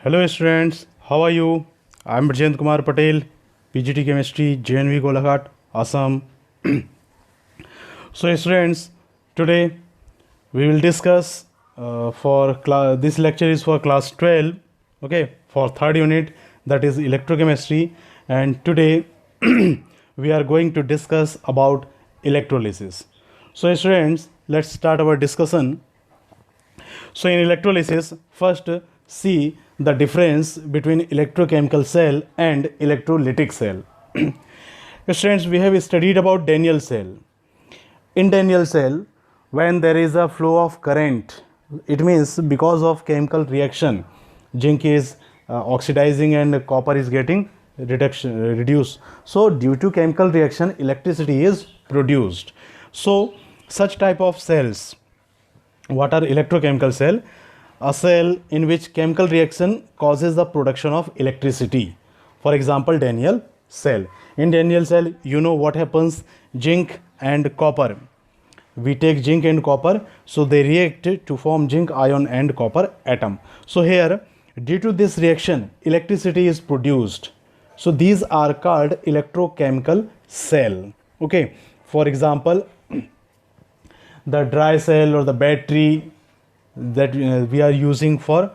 Hello students, how are you? I am Brajendra Kumar Patel, PGT Chemistry, JNV Golaghat, Assam. So students, today we will discuss this lecture is for class 12, okay, for third unit, that is electrochemistry, and today we are going to discuss about electrolysis. So students, let's start our discussion. So in electrolysis, first see the difference between electrochemical cell and electrolytic cell. Students, we have studied about Daniell cell. In Daniell cell, when there is a flow of current, it means because of chemical reaction, zinc is oxidizing and copper is getting reduced. So due to chemical reaction, electricity is produced. So such type of cells, what are electrochemical cell? A cell in which chemical reaction causes the production of electricity. For example, Daniell cell. In Daniell cell, you know what happens? Zinc and copper. We take zinc and copper, so they react to form zinc ion and copper atom. So here, due to this reaction, electricity is produced. So these are called electrochemical cell. Okay. For example, the dry cell or the battery that we are using for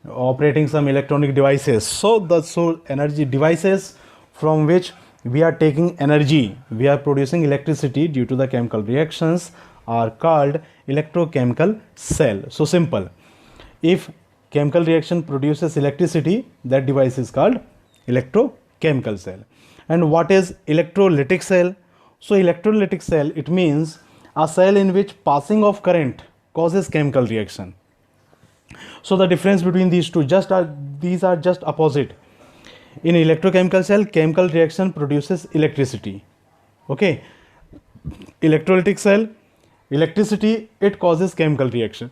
operating some electronic devices. So energy devices from which we are taking energy, we are producing electricity due to the chemical reactions are called electrochemical cell. So simple. If chemical reaction produces electricity, that device is called electrochemical cell. And what is electrolytic cell? So electrolytic cell, it means a cell in which passing of current causes chemical reaction. So the difference between these two, these are just opposite. In electrochemical cell, chemical reaction produces electricity. Okay. Electrolytic cell, electricity, it causes chemical reaction.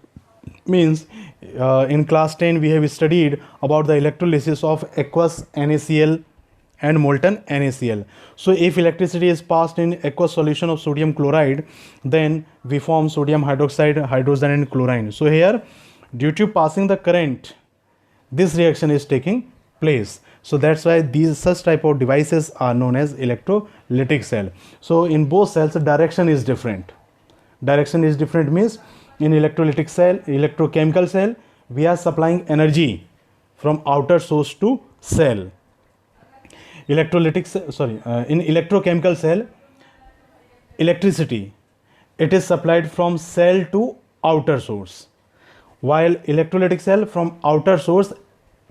Means in class 10 we have studied about the electrolysis of aqueous NaCl and molten NaCl. So if electricity is passed in aqueous solution of sodium chloride, then we form sodium hydroxide, hydrogen and chlorine. So here, due to passing the current, this reaction is taking place. So that's why these such type of devices are known as electrolytic cell. So in both cells, direction is different. Direction is different means in electrolytic cell, electrochemical cell, we are supplying energy from outer source to cell. In electrochemical cell, electricity, it is supplied from cell to outer source, while electrolytic cell, from outer source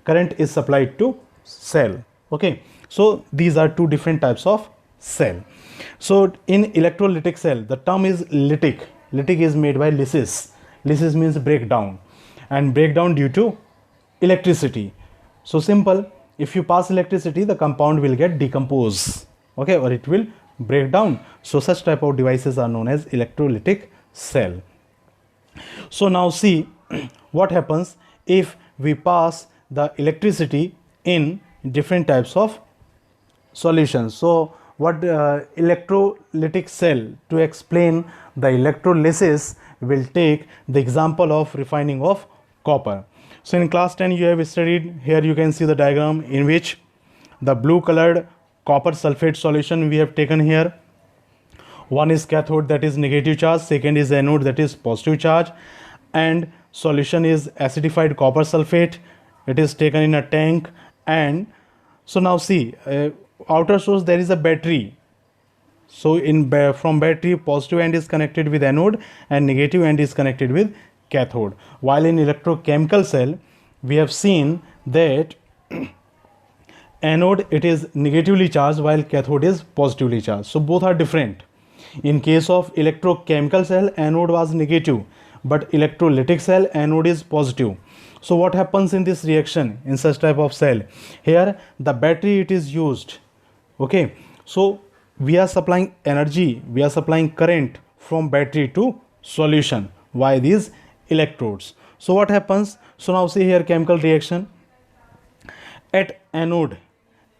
current is supplied to cell. Okay, so these are two different types of cell. So in electrolytic cell, the term is lytic. Lytic is made by lysis. Lysis means breakdown, and breakdown due to electricity. So simple, if you pass electricity, the compound will get decomposed, okay, or it will break down. So such type of devices are known as electrolytic cell. So now see what happens if we pass the electricity in different types of solutions. So what electrolytic cell, to explain the electrolysis, will take the example of refining of copper. So in class 10 you have studied, here you can see the diagram in which the blue colored copper sulfate solution we have taken here. One is cathode, that is negative charge, second is anode, that is positive charge, and solution is acidified copper sulfate. It is taken in a tank. And so now see, outer source there is a battery. So from battery, positive end is connected with anode and negative end is connected with cathode. While in electrochemical cell, we have seen that anode, it is negatively charged while cathode is positively charged. So both are different. In case of electrochemical cell, anode was negative, but electrolytic cell, anode is positive. So what happens in this reaction in such type of cell? Here the battery, it is used. Okay, so we are supplying energy, we are supplying current from battery to solution. Why these electrodes? So what happens? So now see here, chemical reaction at anode.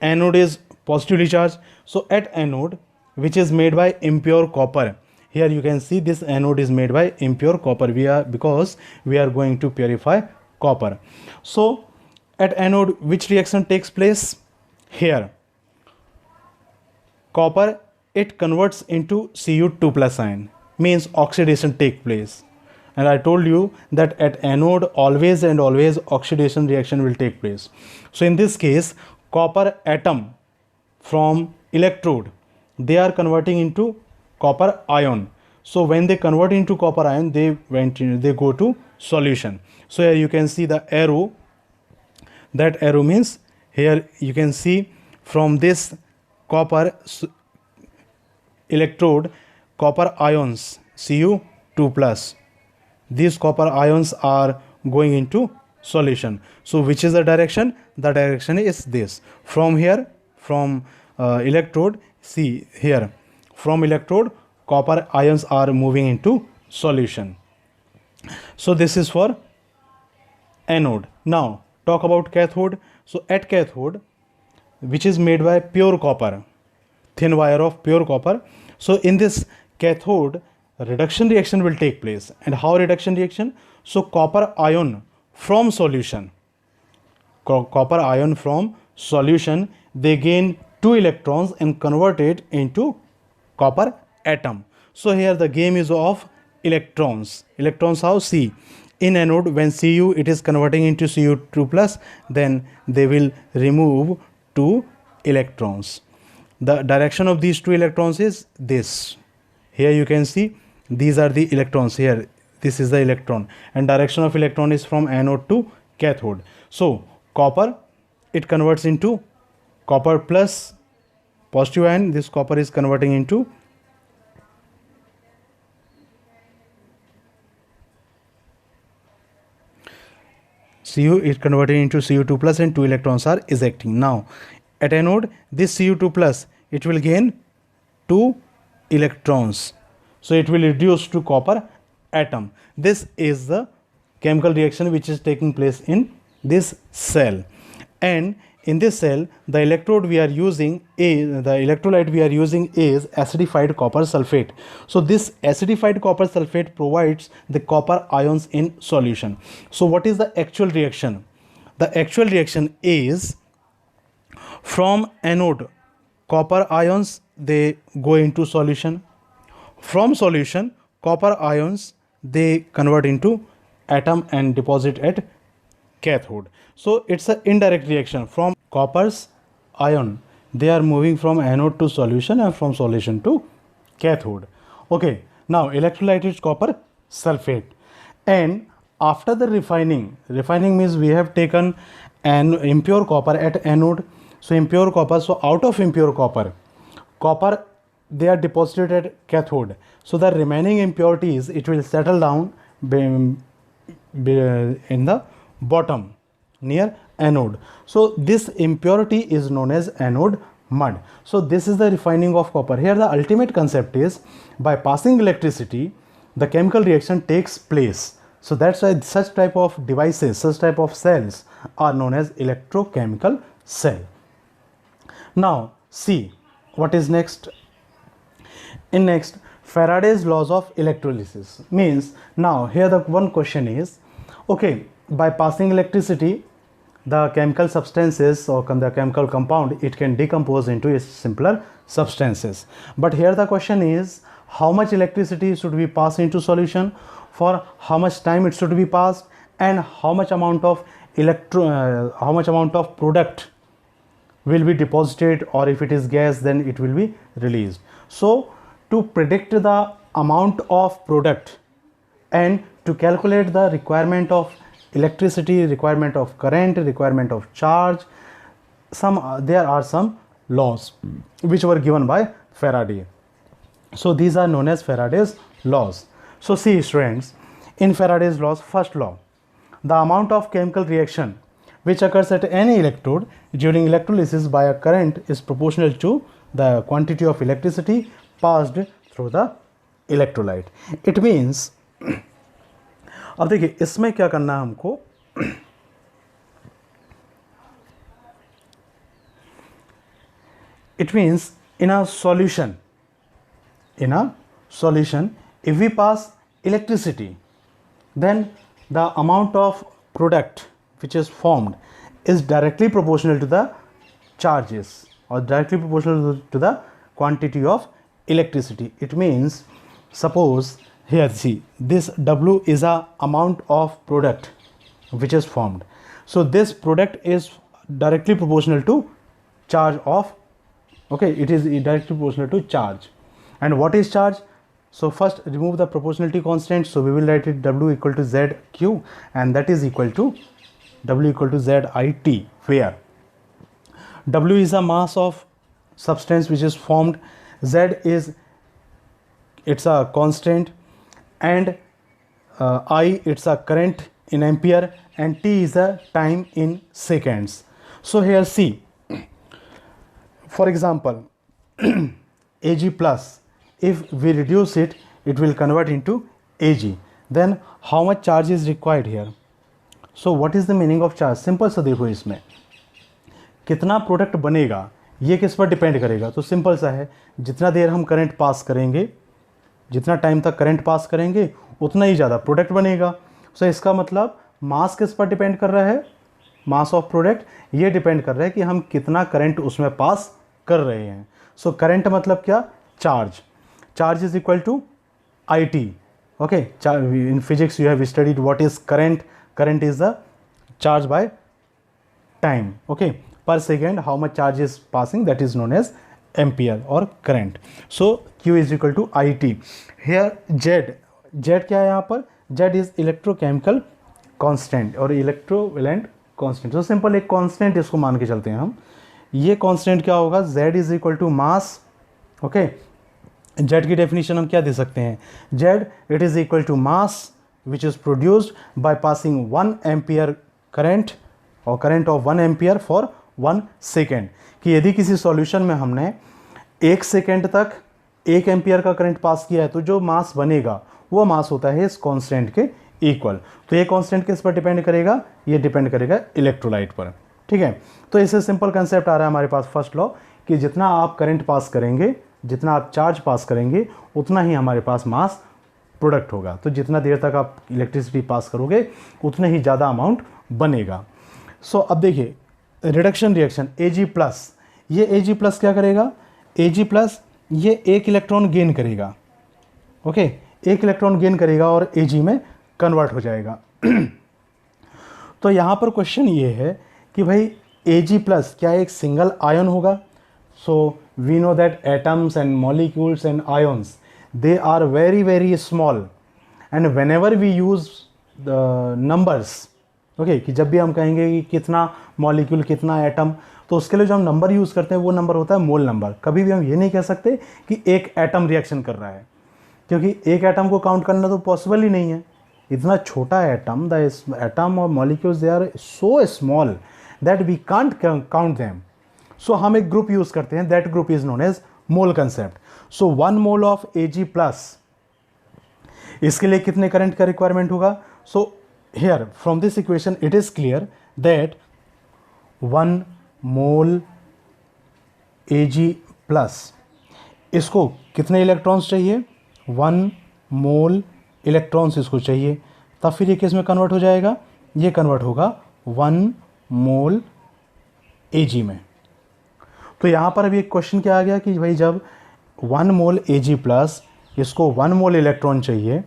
Anode is positively charged. So at anode, which is made by impure copper, here you can see this anode is made by impure copper, because we are going to purify copper. So at anode which reaction takes place? Here copper, it converts into Cu2 plus ion, means oxidation take place. And I told you that at anode always and always oxidation reaction will take place. So in this case, copper atom from electrode, they are converting into copper ion. So when they convert into copper ion, they go to solution. So here you can see the arrow. That arrow means here you can see from this copper electrode, copper ions Cu2 plus, these copper ions are going into solution. So which is the direction? The direction is this. From here, from electrode, see here, from electrode copper ions are moving into solution. So this is for anode. Now talk about cathode. So at cathode, which is made by pure copper, thin wire of pure copper. So in this cathode, reduction reaction will take place. And how reduction reaction? So copper ion from solution, they gain 2 electrons and convert it into copper atom. So here the game is of electrons. Electrons how? See, in anode when Cu it is converting into Cu2 plus, then they will remove 2 electrons. The direction of these 2 electrons is this. Here you can see these are the electrons. Here this is the electron, and direction of electron is from anode to cathode. So copper, it converts into copper plus positive ion. This copper is converting into Cu, is converting into Cu2 plus, and 2 electrons are ejecting. Now at anode, this Cu2 plus, it will gain 2 electrons. So it will reduce to copper atom. This is the chemical reaction which is taking place in this cell. And in this cell, the electrode we are using is, the electrolyte we are using is acidified copper sulfate. So this acidified copper sulfate provides the copper ions in solution. So what is the actual reaction? The actual reaction is from anode, copper ions, they go into solution. From solution, copper ions, they convert into atom and deposit at cathode. So it's an indirect reaction. From copper's ion, they are moving from anode to solution and from solution to cathode. Okay, now electrolyte is copper sulfate. And after the refining means we have taken an impure copper at anode. So impure copper, so out of impure copper, they are deposited at cathode. So the remaining impurities, it will settle down in the bottom near anode. So this impurity is known as anode mud. So this is the refining of copper. Here the ultimate concept is, by passing electricity, the chemical reaction takes place. So that's why such type of devices, such type of cells are known as electrochemical cell. Now see what is next. In next, Faraday's laws of electrolysis means, now here the one question is, okay, by passing electricity, the chemical substances or the chemical compound, it can decompose into its simpler substances. But here the question is, how much electricity should be passed into solution, for how much time it should be passed, and how much amount of product will be deposited, or if it is gas then it will be released. So to predict the amount of product and to calculate the requirement of electricity, requirement of current, requirement of charge, there are some laws which were given by Faraday. So these are known as Faraday's laws. So see students, in Faraday's laws, first law, the amount of chemical reaction which occurs at any electrode during electrolysis by a current is proportional to the quantity of electricity passed through the electrolyte. It means, अब देखिए इसमें क्या करना है हमको, it means in a solution, if we pass electricity, then the amount of product which is formed is directly proportional to the charges or directly proportional to the quantity of electricity. It means, suppose here see, this W is a amount of product which is formed. So this product is directly proportional to charge of, okay, it is directly proportional to charge. And what is charge? So first remove the proportionality constant, so we will write it W equal to ZQ, and that is equal to W equal to ZIT, where W is a mass of substance which is formed, Z is, it's a constant, and I, it's a current in ampere, and T is a time in seconds. So here see, for example, Ag plus, if we reduce it, it will convert into Ag. Then how much charge is required here? So what is the meaning of charge? Simple सा देखो, इसमें कितना product बनेगा ये किस पर depend करेगा? तो सिंपल सा है, जितना देर हम करंट पास करेंगे, जितना टाइम तक करंट पास करेंगे उतना ही ज़्यादा प्रोडक्ट बनेगा. सो इसका मतलब मास किस पर डिपेंड कर रहा है? मास ऑफ प्रोडक्ट ये डिपेंड कर रहा है कि हम कितना करंट उसमें पास कर रहे हैं. सो करंट मतलब क्या? Charge. Charge is equal to IT. Okay, in physics you have studied what is current. Current is the charge by time. Okay, per second how much charge is passing, that is known as ampere or current. So Q is equal to IT. Here Z क्या है यहाँ पर? Z is electrochemical constant और electrovalent constant. So simple एक constant इसको मान के चलते हैं हम. ये constant क्या होगा? Z is equal to mass. Okay, Z की definition हम क्या दे सकते हैं? Z, it is equal to mass which is produced by passing 1 ampere current और current of 1 ampere for 1 second. कि यदि किसी सॉल्यूशन में हमने 1 सेकेंड तक 1 एम्पियर का करंट पास किया है तो जो मास बनेगा वो मास होता है इस कांस्टेंट के इक्वल. तो ये कांस्टेंट किस पर डिपेंड करेगा? ये डिपेंड करेगा इलेक्ट्रोलाइट पर. ठीक है, तो इससे सिंपल कंसेप्ट आ रहा है हमारे पास फर्स्ट लॉ कि जितना आप करंट पास करेंगे, जितना आप चार्ज पास करेंगे, उतना ही हमारे पास मास प्रोडक्ट होगा. तो जितना देर तक आप इलेक्ट्रिसिटी पास करोगे उतना ही ज़्यादा अमाउंट बनेगा. सो अब देखिए रिडक्शन रिएक्शन Ag प्लस, ये Ag प्लस क्या करेगा? Ag प्लस ये एक इलेक्ट्रॉन गेन करेगा. ओके, एक इलेक्ट्रॉन गेन करेगा और Ag में कन्वर्ट हो जाएगा. तो यहाँ पर क्वेश्चन ये है कि भाई Ag प्लस क्या एक सिंगल आयन होगा? So we know that atoms and molecules and ions they are very very small, and whenever we use the numbers, okay, कि जब भी हम कहेंगे कि कितना मॉलिक्यूल, कितना एटम, तो उसके लिए जो हम नंबर यूज़ करते हैं वो नंबर होता है मोल नंबर. कभी भी हम ये नहीं कह सकते कि एक एटम रिएक्शन कर रहा है, क्योंकि एक एटम को काउंट करना तो पॉसिबल ही नहीं है. इतना छोटा एटम, द एटम और molecules they are so small that we can't count them. So हम एक ग्रुप यूज़ करते हैं, that group is known as mole concept. So 1 mole of Ag plus, इसके लिए कितने करंट का रिक्वायरमेंट होगा? सो here from this equation it is clear that 1 mole Ag plus, इसको कितने इलेक्ट्रॉन्स चाहिए? 1 मोल इलेक्ट्रॉन्स इसको चाहिए. तब फिर ये किस में कन्वर्ट हो जाएगा? ये कन्वर्ट होगा 1 मोल Ag में. तो यहाँ पर अभी एक क्वेश्चन क्या आ गया कि भाई जब 1 मोल Ag प्लस इसको 1 मोल इलेक्ट्रॉन चाहिए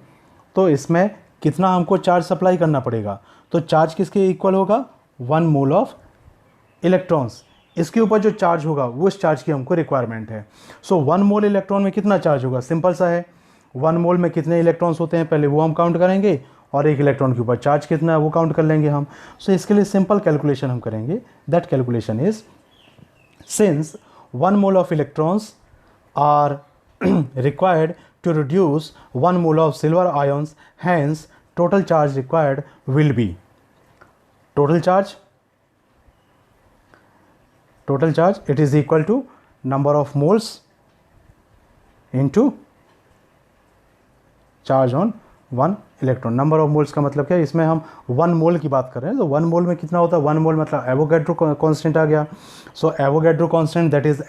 तो इसमें कितना हमको चार्ज सप्लाई करना पड़ेगा? तो चार्ज किसके इक्वल होगा? 1 मोल ऑफ इलेक्ट्रॉन्स. इसके ऊपर जो चार्ज होगा वो इस चार्ज की हमको रिक्वायरमेंट है. सो 1 मोल इलेक्ट्रॉन में कितना चार्ज होगा? सिंपल सा है, 1 मोल में कितने इलेक्ट्रॉन्स होते हैं पहले वो हम काउंट करेंगे, और एक इलेक्ट्रॉन के ऊपर चार्ज कितना है वो काउंट कर लेंगे हम. सो इसके लिए सिंपल कैलकुलेशन हम करेंगे. That calculation is, since 1 mole of electrons are required to reduce 1 mole of silver ions, hence total charge required will be, total charge it is equal to number of moles into charge on 1 electron. Number of moles का मतलब क्या है? इसमें हम 1 मोल की बात कर रहे हैं. तो 1 मोल में कितना होता है? 1 मोल मतलब एवोगैड्रो कांस्टेंट आ गया. So Avogadro constant that is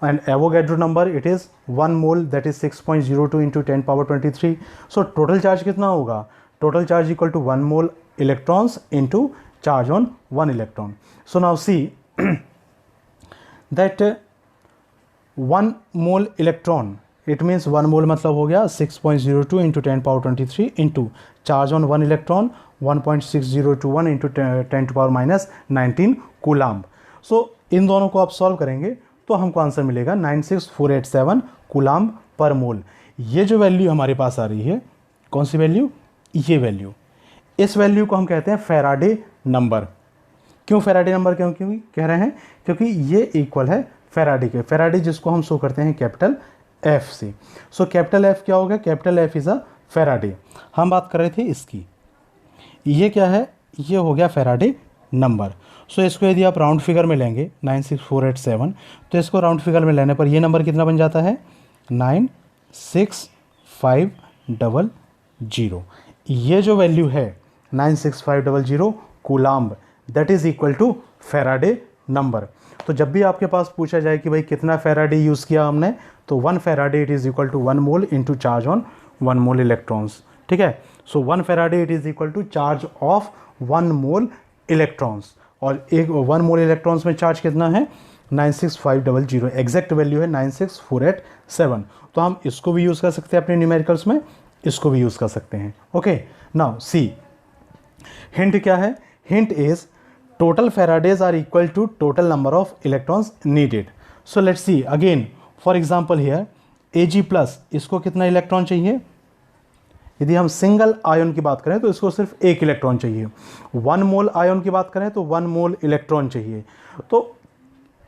Na, and Avogadro number it is 1 mole, that is 6.02 into 10 power 23. So total charge कितना होगा? Total charge equal to 1 mole electrons into charge on one electron. So now see that 1 mole electron, it means 1 mole मतलब हो गया 6.02 into 10 power 23 into charge on one electron 1.6021 into 10 to power minus 19 coulomb. So इन दोनों को आप solve करेंगे तो हमको answer मिलेगा 96487 कूलाम्ब पर मोल. ये जो वैल्यू हमारे पास आ रही है, कौन सी वैल्यू? ये वैल्यू. इस वैल्यू को हम कहते हैं फैराडे नंबर. क्यों फैराडे नंबर क्यों कह रहे हैं? क्योंकि ये इक्वल है फैराडे के. फैराडे जिसको हम शो करते हैं कैपिटल एफ से. सो कैपिटल एफ क्या होगा? Capital F is a Faraday. हम बात कर रहे थे इसकी. ये क्या है? ये हो गया फैराडे नंबर. सो इसको यदि आप राउंड फिगर में लेंगे 96487, तो इसको राउंड फिगर में लेने पर ये नंबर कितना बन जाता है? 96500. ये जो वैल्यू है 96500 coulomb, that is equal to Faraday number. तो जब भी आपके पास पूछा जाए कि भाई कितना फैराडे यूज़ किया हमने, तो 1 Faraday it is equal to 1 mole into charge on 1 mole electrons. ठीक है. सो 1 Faraday it is equal to charge of 1 mole electrons. और एक 1 मोल इलेक्ट्रॉन्स में चार्ज कितना है? 96500. एग्जैक्ट वैल्यू है 96487. तो हम इसको भी यूज़ कर सकते हैं अपने न्यूमेरिकल्स में, इसको भी यूज़ कर सकते हैं. ओके. नाउ सी, हिंट क्या है? Hint is total Faradays are equal to total number of electrons needed. So let's see again, for example here Ag plus, इसको कितना इलेक्ट्रॉन चाहिए? यदि हम सिंगल आयन की बात करें तो इसको सिर्फ एक इलेक्ट्रॉन चाहिए. 1 मोल आयन की बात करें तो 1 मोल इलेक्ट्रॉन चाहिए. तो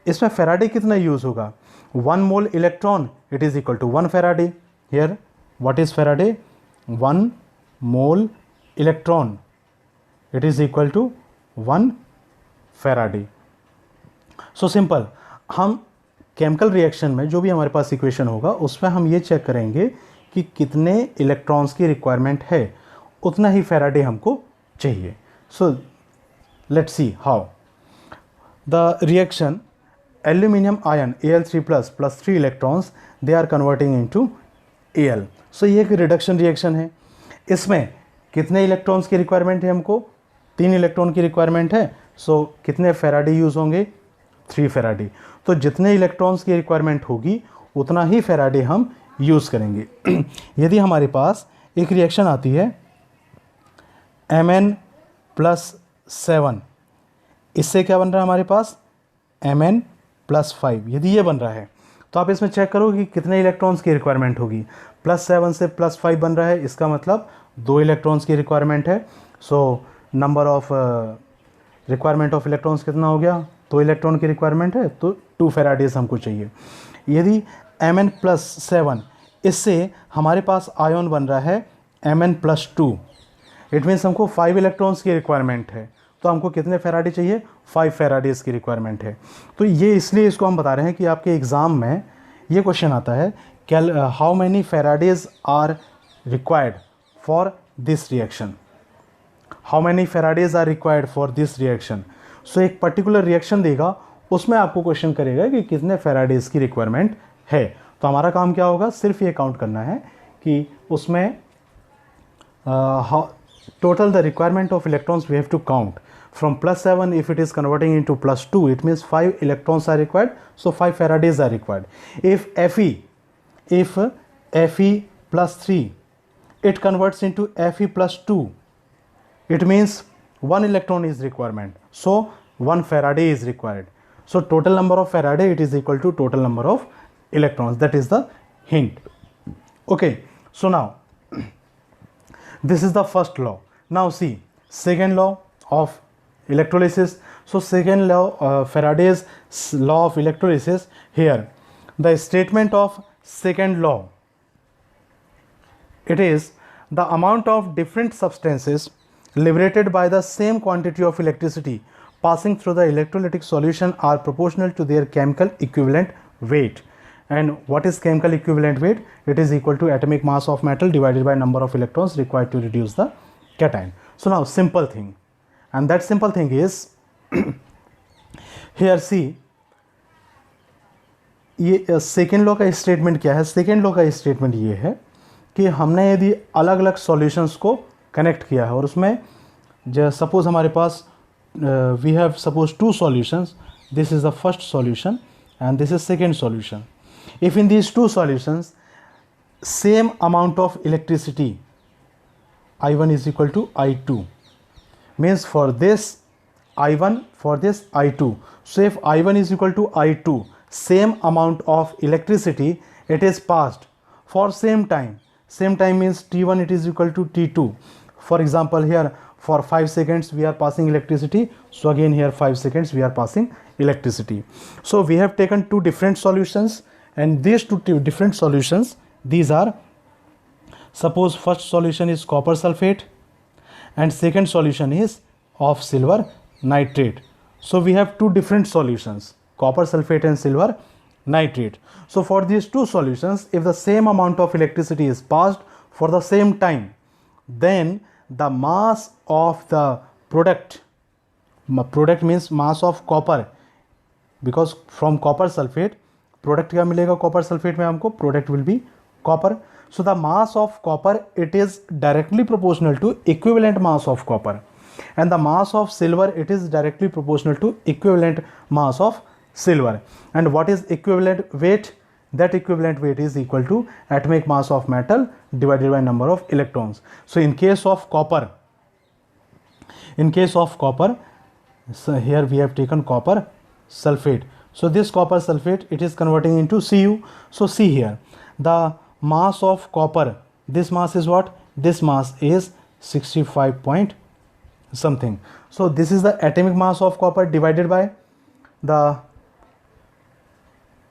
इसमें फैराडे कितना यूज होगा? 1 mole electron it is equal to 1 Faraday. Here what is Faraday? 1 mole electron it is equal to 1 Faraday. So simple. हम केमिकल रिएक्शन में जो भी हमारे पास इक्वेशन होगा उसमें हम ये चेक करेंगे कि कितने इलेक्ट्रॉन्स की रिक्वायरमेंट है, उतना ही फैराडे हमको चाहिए. So let's see how the reaction aluminium ion Al3 plus 3 electrons they are converting into Al. So ये एक रिडक्शन रिएक्शन है. इसमें कितने इलेक्ट्रॉन्स की रिक्वायरमेंट है? हमको 3 इलेक्ट्रॉन की रिक्वायरमेंट है. सो कितने फैराडे यूज़ होंगे? 3 फैराडे. तो जितने इलेक्ट्रॉन्स की रिक्वायरमेंट होगी उतना ही फैराडे हम यूज़ करेंगे. यदि हमारे पास एक रिएक्शन आती है Mn प्लस 7, इससे क्या बन रहा है हमारे पास? Mn plus 5. यदि ये बन रहा है तो आप इसमें चेक करो कि कितने इलेक्ट्रॉन्स की रिक्वायरमेंट होगी. प्लस 7 से प्लस 5 बन रहा है, इसका मतलब 2 इलेक्ट्रॉन्स की रिक्वायरमेंट है. So number of requirement of electrons कितना हो गया? 2 इलेक्ट्रॉन की रिक्वायरमेंट है तो 2 फैराडेज हमको चाहिए. यदि Mn प्लस 7, इससे हमारे पास आयन बन रहा है Mn प्लस 2, इट मीन्स हमको 5 इलेक्ट्रॉन्स की रिक्वायरमेंट है. तो हमको कितने फैराडे चाहिए? 5 फैराडेज की रिक्वायरमेंट है. तो ये इसलिए इसको हम बता रहे हैं कि आपके एग्ज़ाम में ये क्वेश्चन आता है, how many faradays are required for this reaction. How many faradays are required for this reaction. So एक पर्टिकुलर रिएक्शन देगा, उसमें आपको क्वेश्चन करेगा कि कितने फैराडेज की रिक्वायरमेंट है. तो हमारा काम क्या होगा? सिर्फ ये काउंट करना है कि उसमें total the requirement of electrons we have to count from plus 7. If it is converting into plus 2, it means 5 electrons are required. So 5 faradays are required. If Fe plus 3 it converts into Fe plus 2, it means 1 electron is requirement. So 1 Faraday is required. So total number of Faraday it is equal to total number of electrons. That is the hint. Okay. So now this is the first law. Now see second law of electrolysis. So second law, Faraday's law of electrolysis. Here the statement of second law, it is the amount of different substances liberated by the same quantity of electricity passing through the electrolytic solution are proportional to their chemical equivalent weight. And what is chemical equivalent weight? It is equal to atomic mass of metal divided by number of electrons required to reduce the cation. So now simple thing, and that simple thing is here see, ये second law का statement क्या है? Second law का statement ये है कि हमने यदि अलग अलग सॉल्यूशंस को कनेक्ट किया है और उसमें सपोज हमारे पास we have suppose two solutions. This is the first solution and this is second solution. If in these two solutions same amount of electricity, I1 is equal to I2, means for this I1, for this I2. So if I1 is equal to I2, same amount of electricity it is passed for same time. Same time means T1 it is equal to T2. For example, here for 5 seconds we are passing electricity, so again here 5 seconds we are passing electricity. So we have taken two different solutions, and these two different solutions, these are, suppose first solution is copper sulfate and second solution is of silver nitrate. So we have two different solutions, copper sulfate and silver nitrate. So for these two solutions, if the same amount of electricity is passed for the same time, then the mass of the product means mass of copper, because from copper sulfate product क्या मिलेगा, copper sulfate में हमको product will be copper. So the mass of copper, it is directly proportional to equivalent mass of copper, and the mass of silver, it is directly proportional to equivalent mass of silver. And what is equivalent weight? That equivalent weight is equal to atomic mass of metal divided by number of electrons. So in case of copper, so here we have taken copper sulfate. So this copper sulfate, it is converting into Cu. So see here, the mass of copper, this mass is what? This mass is 65 point something. So this is the atomic mass of copper divided by the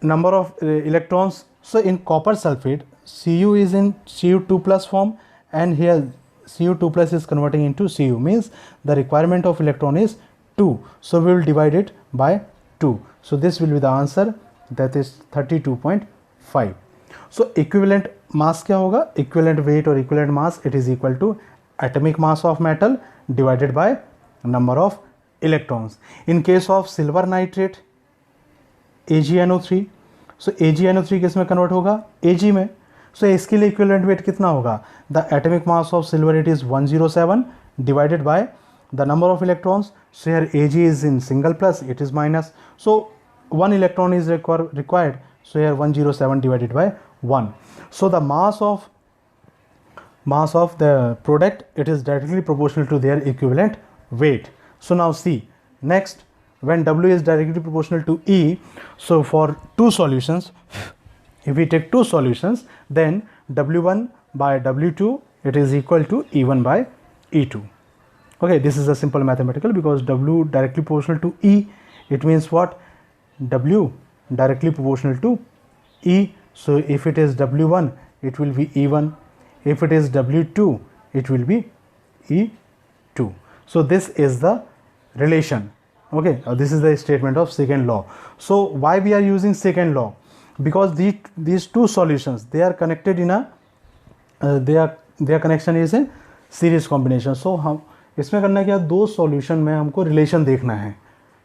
number of electrons. So in copper sulfate, Cu is in Cu2 plus form, and here Cu2 plus is converting into Cu, means the requirement of electron is 2. So we will divide it by 2. So this will be the answer, that is 32.5. So equivalent mass क्या होगा? Equivalent weight or equivalent mass, it is equal to atomic mass of metal divided by number of electrons. In case of silver nitrate, AgNO3, so AgNO3 किस में convert होगा? Ag में. So इसके लिए equivalent weight कितना होगा? The atomic mass of silver, it is 107 divided by the number of electrons. So here Ag is in single plus, it is minus, so 1 electron is required. So here 107 divided by 1. So the mass of the product, it is directly proportional to their equivalent weight. So now see, next, when W is directly proportional to E, so for two solutions, if we take two solutions, then W1 by W2, it is equal to E1 by E2. Okay, this is a simple mathematical, because W directly proportional to E, it means what? W directly proportional to E. So if it is W1, it will be E1. If it is W2, it will be E2. So this is the relation. Okay, this is the statement of second law. So why we are using second law? Because these two solutions, they are connected in a their connection is a series combination. So हम इसमें करना क्या, दो solution में हमको relation देखना है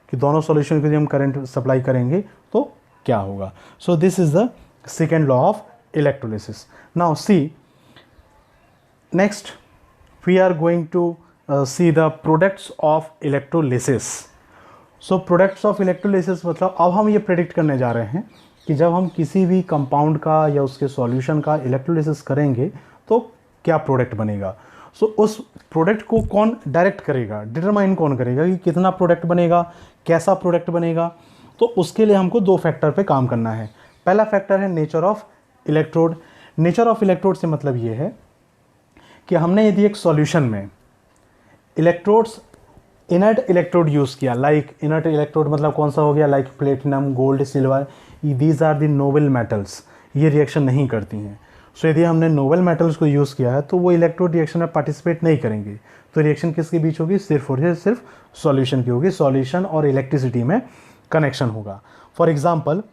कि दोनों सॉल्यूशन के लिए हम करंट सप्लाई करेंगे तो क्या होगा. So this is the second law of electrolysis. Now see, next we are going to see the products of electrolysis. So products of electrolysis मतलब अब हम ये प्रेडिक्ट करने जा रहे हैं कि जब हम किसी भी कंपाउंड का या उसके सॉल्यूशन का इलेक्ट्रोलिसिस करेंगे तो क्या प्रोडक्ट बनेगा. सो उस प्रोडक्ट को कौन डायरेक्ट करेगा, डिटरमाइन कौन करेगा कि कितना प्रोडक्ट बनेगा, कैसा प्रोडक्ट बनेगा. तो उसके लिए हमको दो फैक्टर पे काम करना है. पहला फैक्टर है nature of electrode. Nature of electrode से मतलब ये है कि हमने यदि एक सॉल्यूशन में इलेक्ट्रोड्स, इनर्ट इलेक्ट्रोड यूज़ किया, लाइक इनर्ट इलेक्ट्रोड मतलब कौन सा हो गया, like platinum, gold, silver, these are the noble metals, ये रिएक्शन नहीं करती हैं. सो यदि हमने नोबल मेटल्स को यूज़ किया है तो वो इलेक्ट्रोड रिएक्शन में पार्टिसिपेट नहीं करेंगे. तो रिएक्शन किसके बीच होगी, सिर्फ और सिर्फ सॉल्यूशन की होगी. सॉल्यूशन और इलेक्ट्रिसिटी में कनेक्शन होगा. फॉर एग्जांपल,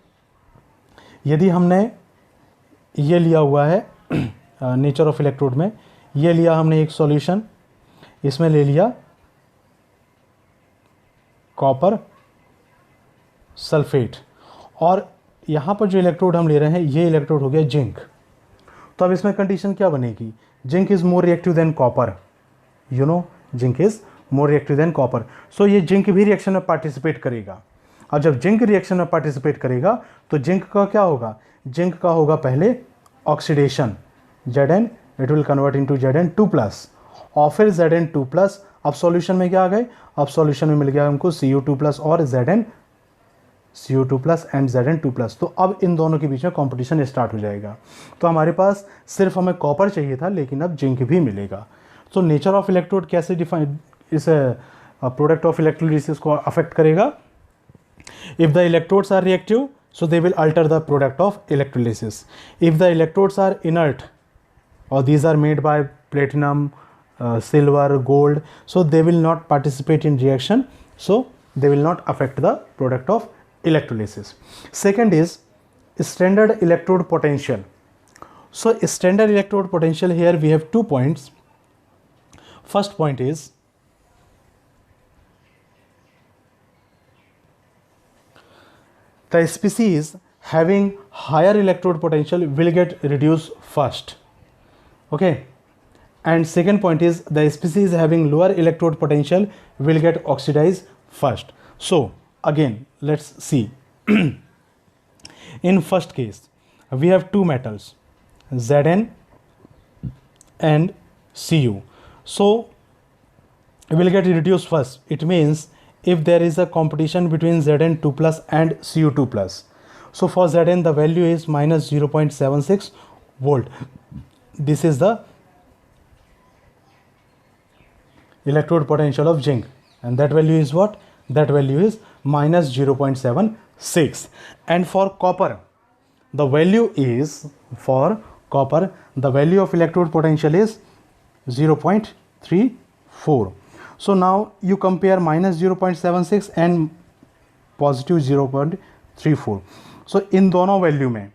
यदि हमने ये लिया हुआ है नेचर ऑफ इलेक्ट्रोड में, ये लिया हमने एक सॉल्यूशन, इसमें ले लिया कॉपर सल्फेट, और यहाँ पर जो इलेक्ट्रोड हम ले रहे हैं ये इलेक्ट्रोड हो गया जिंक. तो अब इसमें कंडीशन क्या बनेगी, zinc is more reactive than copper. You know zinc is more reactive than copper. So ये जिंक भी रिएक्शन में पार्टिसिपेट करेगा। और जब जिंक रिएक्शन में पार्टिसिपेट करेगा तो जिंक का क्या होगा, जिंक का होगा पहले oxidation, Zn it will convert into Zn2+, और फिर Zn2+। अब सॉल्यूशन में क्या आ गए, अब सॉल्यूशन में मिल गया हमको Cu2+ और Cu2+ एंड Zn2+। तो अब इन दोनों के बीच में कंपटीशन स्टार्ट हो जाएगा। तो हमारे पास सिर्फ हमें कॉपर चाहिए था, लेकिन अब जिंक भी मिलेगा। तो नेचर ऑफ इलेक्ट्रोड कैसे डिफाइन इस प्रोडक्ट ऑफ इलेक्ट्रोलिसिस को अफेक्ट करेगा। If the electrodes are reactive, so they will alter the product of electrolysis. If the electrodes are inert, or these are made by platinum, silver, gold, so they will not participate in reaction, so they will not affect the product of electrolysis. Second is standard electrode potential. So standard electrode potential, here we have 2 points. First point is the species having higher electrode potential will get reduced first, okay, and second point is the species having lower electrode potential will get oxidized first. So again let's see. In first case we have two metals Zn and Cu, so will get reduced first. It means if there is a competition between Zn2+ and Cu2+, so for Zn the value is minus 0.76 volt. This is the electrode potential of zinc, and that value is what? That value is minus 0.76. And for copper the value is, for copper the value of electrode potential is 0.34. So now you compare minus 0.76 and positive 0.34. सो इन दोनों value में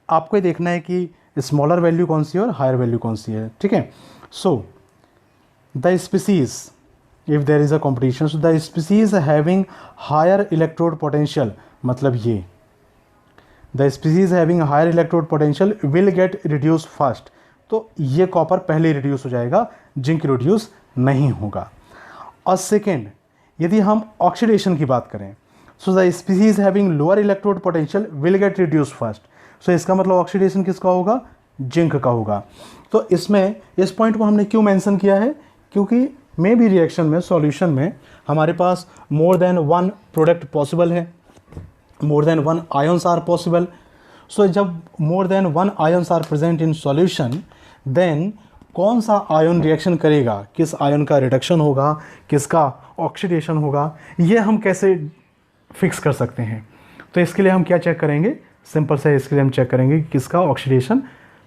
आपको देखना है कि smaller value कौन सी है और higher value कौन सी है, ठीक है। So the species if there is a competition, so the species having higher electrode potential, मतलब ये the species having higher electrode potential will get reduce fast. तो ये कॉपर पहले रिड्यूस हो जाएगा, जिंक रिड्यूस नहीं होगा। और सेकेंड, यदि हम ऑक्सीडेशन की बात करें, so the species having lower electrode potential will get reduce first. So इसका मतलब ऑक्सीडेशन किसका होगा? जिंक का होगा। तो इसमें इस पॉइंट को हमने क्यों मेंशन किया है? क्योंकि मे बी रिएक्शन में, सॉल्यूशन में हमारे पास more than one product possible है, more than one ions are possible. So जब more than one ions are present in solution, then कौन सा आयन रिएक्शन करेगा, किस आयन का रिडक्शन होगा, किसका ऑक्सीडेशन होगा, ये हम कैसे फिक्स कर सकते हैं? तो इसके लिए हम क्या चेक करेंगे? सिंपल से इसके लिए हम चेक करेंगे कि किसका ऑक्सीडेशन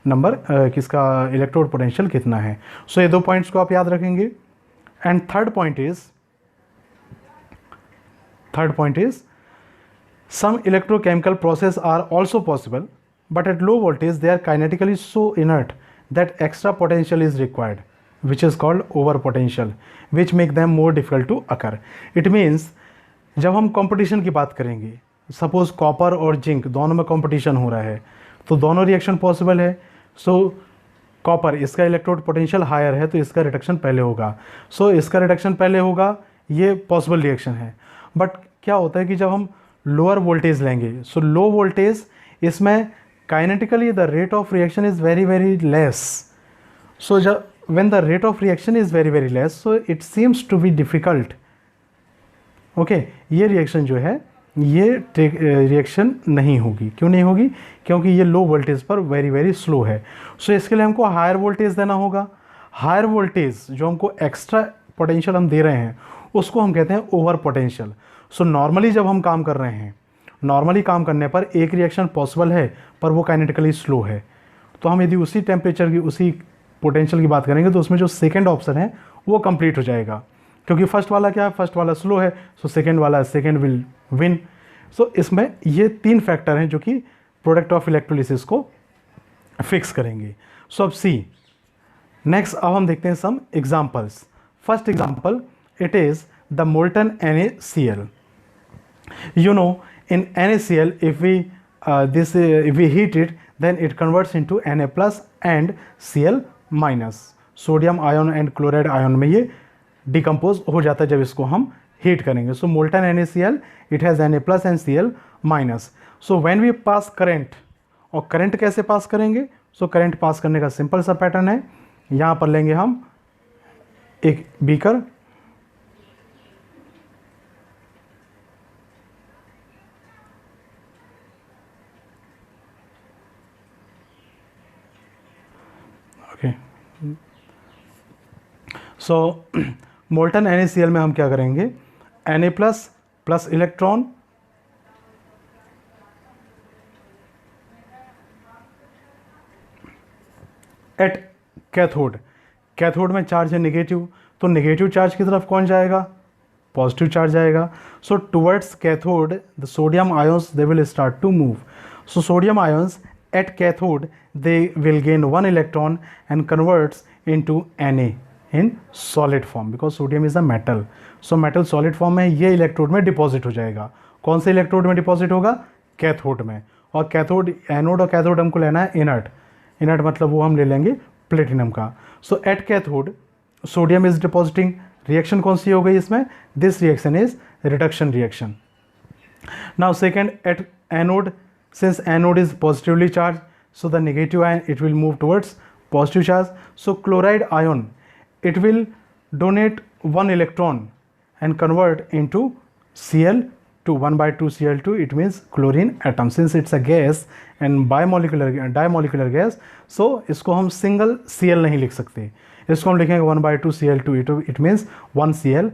नंबर, किसका इलेक्ट्रोड पोटेंशियल कितना है। सो ये दो पॉइंट्स को आप याद रखेंगे। And third point is some electrochemical process are also possible, but at low voltage they are kinetically so inert that extra potential is required, which is called overpotential, which make them more difficult to occur. It means जब हम competition की बात करेंगे, suppose copper और zinc दोनों में competition हो रहा है, तो दोनों रिएक्शन पॉसिबल है। सो कॉपर, इसका इलेक्ट्रोड पोटेंशियल हायर है तो इसका रिडक्शन पहले होगा। सो इसका रिडक्शन पहले होगा, ये पॉसिबल रिएक्शन है। बट क्या होता है कि जब हम लोअर वोल्टेज लेंगे, सो लो वोल्टेज, इसमें kinetically the rate of reaction is very very less. So जब when the rate of reaction is very very less, so it seems to be difficult. Okay, ये reaction जो है ये reaction नहीं होगी। क्यों नहीं होगी? क्योंकि ये लो वोल्टेज पर वेरी वेरी स्लो है। सो इसके लिए हमको हायर वोल्टेज देना होगा। हायर वोल्टेज जो हमको एक्स्ट्रा पोटेंशियल हम दे रहे हैं, उसको हम कहते हैं ओवर पोटेंशियल। सो नॉर्मली जब हम काम कर रहे हैं, नॉर्मली काम करने पर एक रिएक्शन पॉसिबल है पर वो काइनेटिकली स्लो है। तो हम यदि उसी टेम्परेचर की, उसी पोटेंशियल की बात करेंगे, तो उसमें जो सेकंड ऑप्शन है वो कंप्लीट हो जाएगा। क्योंकि फर्स्ट वाला क्या है? फर्स्ट वाला स्लो है, सो सेकंड वाला सेकंड विल विन। सो इसमें ये तीन फैक्टर हैं जो कि प्रोडक्ट ऑफ इलेक्ट्रोलिसिस को फिक्स करेंगे। सो अब सी नेक्स्ट, अब हम देखते हैं some examples. First example, it is the molten NaCl. You know, in NaCl, if we heat it, then it converts into Na+ and Cl-. Sodium ion and chloride ion में ये decompose हो जाता है जब इसको हम हीट करेंगे. So molten NaCl it has Na+ and Cl-. So when we pass current, और करंट कैसे पास करेंगे? सो करंट पास करने का सिंपल सा पैटर्न है. यहाँ पर लेंगे हम एक beaker, okay. So molten NaCl में हम क्या करेंगे? Na plus electron at cathode. Cathode में चार्ज है नेगेटिव, तो नेगेटिव चार्ज की तरफ कौन जाएगा? पॉजिटिव चार्ज जाएगा. So towards cathode the sodium ions they will start to move. So sodium ions at cathode they will gain 1 electron and converts into Na in solid form, because sodium is a metal. So metal solid form में ये electrode में deposit हो जाएगा. कौन से electrode में deposit होगा? Cathode में. और कैथोड, एनोड और कैथोड हमको लेना है इनर्ट. इनर्ट मतलब वो हम ले लेंगे प्लेटिनम का. So at cathode sodium is depositing. Reaction कौन सी हो गई इसमें? This reaction is reduction reaction. Now second, at anode, since anode is positively charge, so the negative ion it will move towards positive charge. So chloride ion it will donate 1 electron and convert into Cl2, 1/2 Cl2. It means chlorine atom. Since it's a gas and dimolecular gas, so इसको हम single Cl नहीं लिख सकते, इसको हम लिखेंगे 1/2 Cl2. It means 1 Cl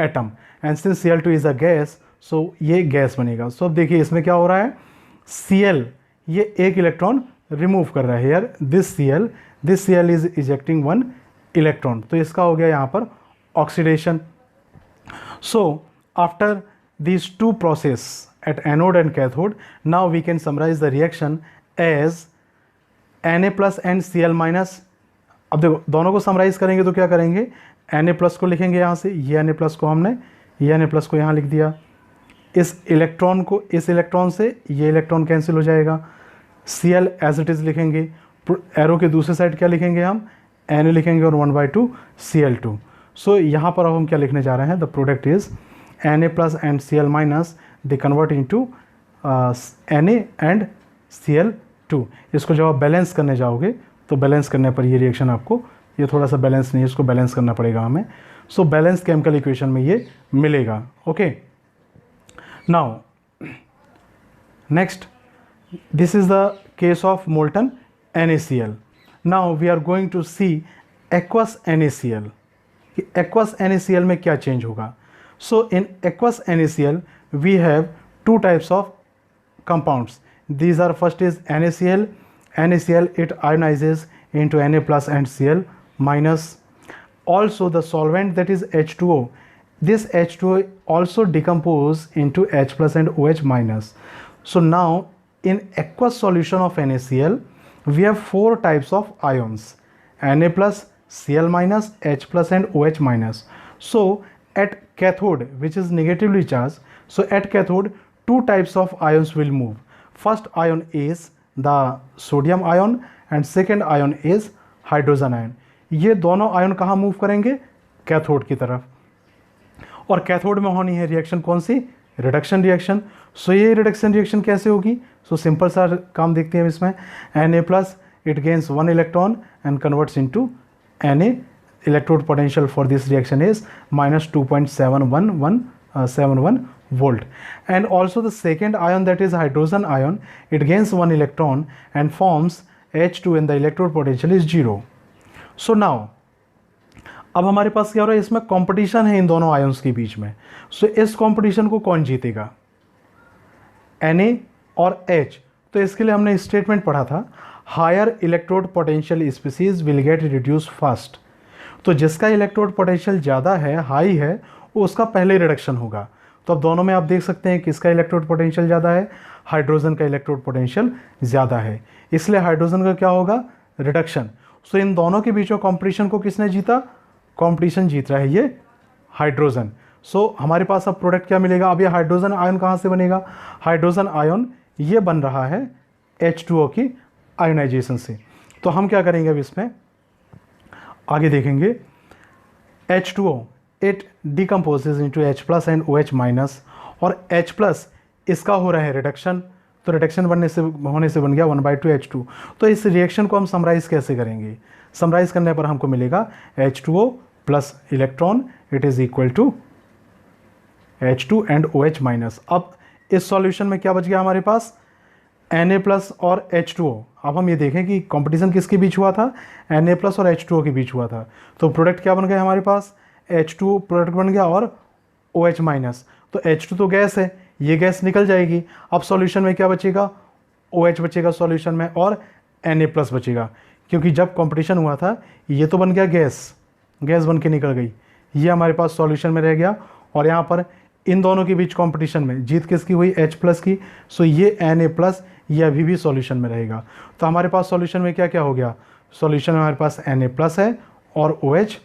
atom. And since Cl2 is a gas, so ये gas बनेगा. So अब देखिए इसमें क्या हो रहा है? Cl ये एक इलेक्ट्रॉन रिमूव कर रहा है. यार this Cl is ejecting 1 electron. तो इसका हो गया यहाँ पर oxidation. So after these two process at anode and cathode, now we can summarize the reaction as Na+ and Cl-. अब देखो दोनों को समराइज करेंगे तो क्या करेंगे? Na+ को लिखेंगे यहाँ से, ये Na+ को हमने ये Na+ को यहाँ लिख दिया. इस इलेक्ट्रॉन को इस इलेक्ट्रॉन से ये इलेक्ट्रॉन कैंसिल हो जाएगा. Cl एज इट इज़ लिखेंगे. एरो के दूसरे साइड क्या लिखेंगे हम? Na लिखेंगे और 1/2 Cl2. सो यहाँ पर अब हम क्या लिखने जा रहे हैं? The product is Na+ and Cl- they convert into Na and Cl2. इसको जब आप बैलेंस करने जाओगे तो बैलेंस करने पर ये रिएक्शन आपको, ये थोड़ा सा बैलेंस नहीं है, इसको बैलेंस करना पड़ेगा हमें. सो बैलेंस केमिकल इक्वेशन में ये मिलेगा. Okay. Now next, this is the case of molten NaCl. Now we are going to see aqueous NaCl. Aqueous NaCl में क्या चेंज होगा? So in aqueous NaCl we have two types of compounds. These are, first is NaCl. NaCl it ionizes into Na+ and Cl-. Also the solvent, that is H2O. This H2O also decompose into H+ and OH-. So now in aqueous solution of NaCl we have 4 types of ions: Na+, Cl-, H+ and OH-. So at cathode, which is negatively charged, so at cathode 2 types of ions will move. First ion is the sodium ion and second ion is hydrogen ion. ये दोनों ion कहाँ move करेंगे? Cathode की तरफ. और cathode में होनी है रिएक्शन कौन सी? Reduction reaction. सो ये रिडक्शन रिएक्शन कैसे होगी? सो सिंपल सा काम देखते हैं इसमें. Na+ it gains 1 electron and converts into Na. Electrode potential for this reaction is -2.71 volt. And also the second ion, that is hydrogen ion, it gains 1 electron and forms H2 and the electrode potential is 0. So now अब हमारे पास क्या हो रहा है? इसमें competition है इन दोनों ions के बीच में. सो इस कंपटीशन को कौन जीतेगा? Na और H. तो इसके लिए हमने स्टेटमेंट पढ़ा था, higher electrode potential species will get reduce fast. तो जिसका इलेक्ट्रोड पोटेंशियल ज़्यादा है, हाई है, उसका पहले रिडक्शन होगा. तो अब दोनों में आप देख सकते हैं किसका इलेक्ट्रोड पोटेंशियल ज़्यादा है? हाइड्रोजन का इलेक्ट्रोड पोटेंशियल ज़्यादा है, इसलिए हाइड्रोजन का क्या होगा? रिडक्शन. सो इन दोनों के बीच में कॉम्पिटिशन को किसने जीता? कॉम्पिटिशन जीत रहा है ये हाइड्रोजन. सो हमारे पास अब प्रोडक्ट क्या मिलेगा? अब ये हाइड्रोजन आयन कहाँ से बनेगा? हाइड्रोजन आयन ये बन रहा है H2O की आयोनाइजेशन से. तो हम क्या करेंगे अब इसमें आगे देखेंगे. H2O it decomposes into H plus and OH minus, और H प्लस इसका हो रहा है रिडक्शन, तो रिडक्शन होने से बन गया 1/2 H2। तो इस रिएक्शन को हम समराइज़ कैसे करेंगे? समराइज़ करने पर हमको मिलेगा H2O plus electron it is equal to H2 and OH minus. अब इस सॉल्यूशन में क्या बच गया हमारे पास? Na प्लस और H2O। अब हम ये देखें कि कंपटीशन किसके बीच हुआ था? Na प्लस और H2O के बीच हुआ था। तो प्रोडक्ट क्या बन गया हमारे पास? H2 प्रोडक्ट बन गया और OH माइनस। तो H2 तो गैस है, ये गैस निकल जाएगी। अब सॉल्यूशन में क्या बचेगा? OH बचेगा सॉल्यूशन में और Na प्लस बचेगा, क्योंकि जब कंपटीशन हुआ था ये तो बन गया गैस, गैस बन के निकल गई, ये हमारे पास सॉल्यूशन में रह गया। और यहाँ पर इन दोनों के बीच कंपटीशन में जीत किसकी हुई? H प्लस की। सो ये Na प्लस ये अभी भी सॉल्यूशन में रहेगा। तो हमारे पास सॉल्यूशन में क्या क्या हो गया? सॉल्यूशन में हमारे पास Na प्लस है और OH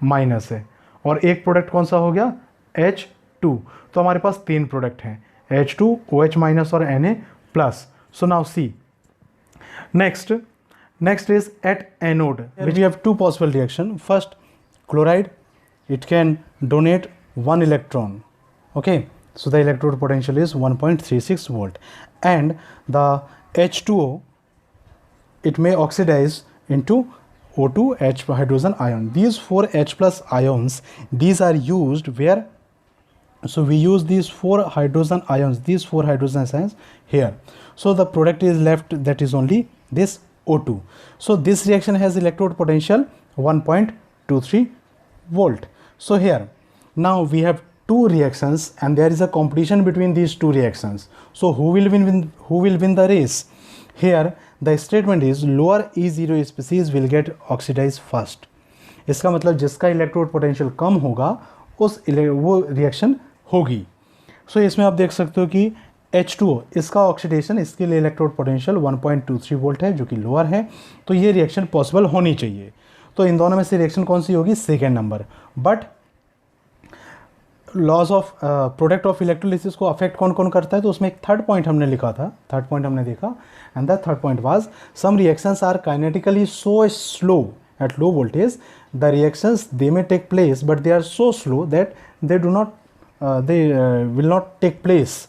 माइनस है, और एक प्रोडक्ट कौन सा हो गया? H2। तो हमारे पास 3 प्रोडक्ट हैं, H2, OH माइनस और Na plus. So now see next is at anode, which we have 2 possible reaction. First, chloride, it can donate 1 electron, okay, so the electrode potential is 1.36 volt, and the H2O, it may oxidize into O2 H hydrogen ion. These 4 H plus ions, these are used where? So we use these 4 hydrogen ions, these 4 hydrogen ions here. So the product is left, that is only this O2. So this reaction has electrode potential 1.23 volt. So here now we have 2 reactions and there is a competition between these 2 reactions. So who will win the race? Here the statement is lower E0 species will get oxidized first. इसका मतलब जिसका electrode potential कम होगा वो reaction होगी। सो इसमें आप देख सकते हो कि H2O इसका ऑक्सीडेशन, इसके लिए इलेक्ट्रोड पोटेंशियल 1.23 वोल्ट है जो कि लोअर है, तो ये रिएक्शन पॉसिबल होनी चाहिए। तो इन दोनों में से रिएक्शन कौन सी होगी? Second number. But laws of product of electrolysis को अफेक्ट कौन कौन करता है? तो उसमें एक थर्ड पॉइंट हमने लिखा था, थर्ड पॉइंट हमने देखा, and the third point was some reactions are kinetically so slow at low voltage. The reactions they may take place but they are so slow that they will not take place.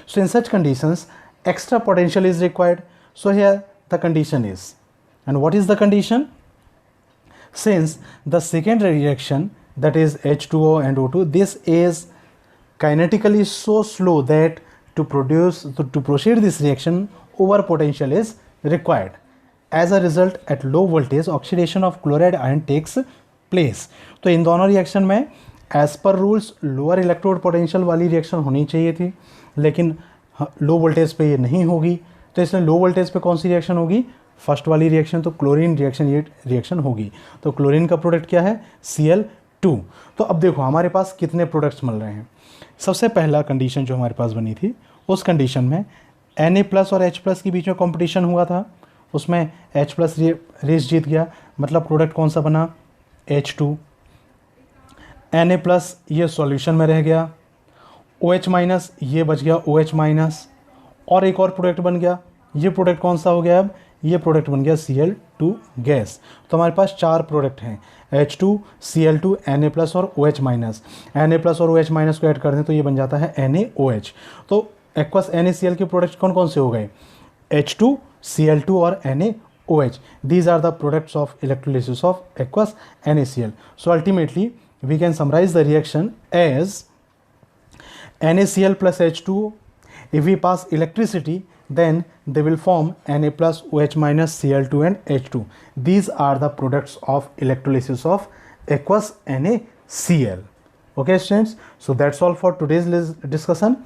So in such conditions extra potential is required. So here the condition is, and what is the condition? Since the second reaction, that is H2O and O2, this is kinetically so slow that to proceed this reaction over potential is required. As a result, at low voltage oxidation of chloride ion takes place. तो इन दोनों reaction में as per rules lower electrode potential वाली reaction होनी चाहिए थी, लेकिन low voltage पे ये नहीं होगी, तो इसलिए लो वोल्टेज पे कौन सी रिएक्शन होगी? फर्स्ट वाली रिएक्शन, तो क्लोरीन रिएक्शन, ये रिएक्शन होगी। तो क्लोरीन का प्रोडक्ट क्या है? Cl2। तो अब देखो हमारे पास कितने प्रोडक्ट्स मिल रहे हैं। सबसे पहला कंडीशन जो हमारे पास बनी थी, उस कंडीशन में Na प्लस और H प्लस के बीच में कॉम्पिटिशन हुआ था, उसमें H प्लस रेस जीत गया, मतलब प्रोडक्ट कौन सा बना? H2। Na प्लस ये सॉल्यूशन में रह गया, OH माइनस ये बच गया OH माइनस, और एक और प्रोडक्ट बन गया। ये प्रोडक्ट कौन सा हो गया? अब ये प्रोडक्ट बन गया Cl2 गैस। तो हमारे पास 4 प्रोडक्ट हैं, H2, Cl2, Na प्लस और OH माइनस। Na प्लस और OH माइनस को ऐड कर दें तो ये बन जाता है NaOH। तो एक्वस NaCl के प्रोडक्ट कौन कौन से हो गए? H2, Cl2 और NaOH. These are the products of electrolysis of aqueous NaCl. So ultimately we can summarize the reaction as NaCl plus H2O. If we pass electricity, then they will form Na plus OH minus Cl2 and H2. These are the products of electrolysis of aqueous NaCl. Okay students, so that's all for today's discussion.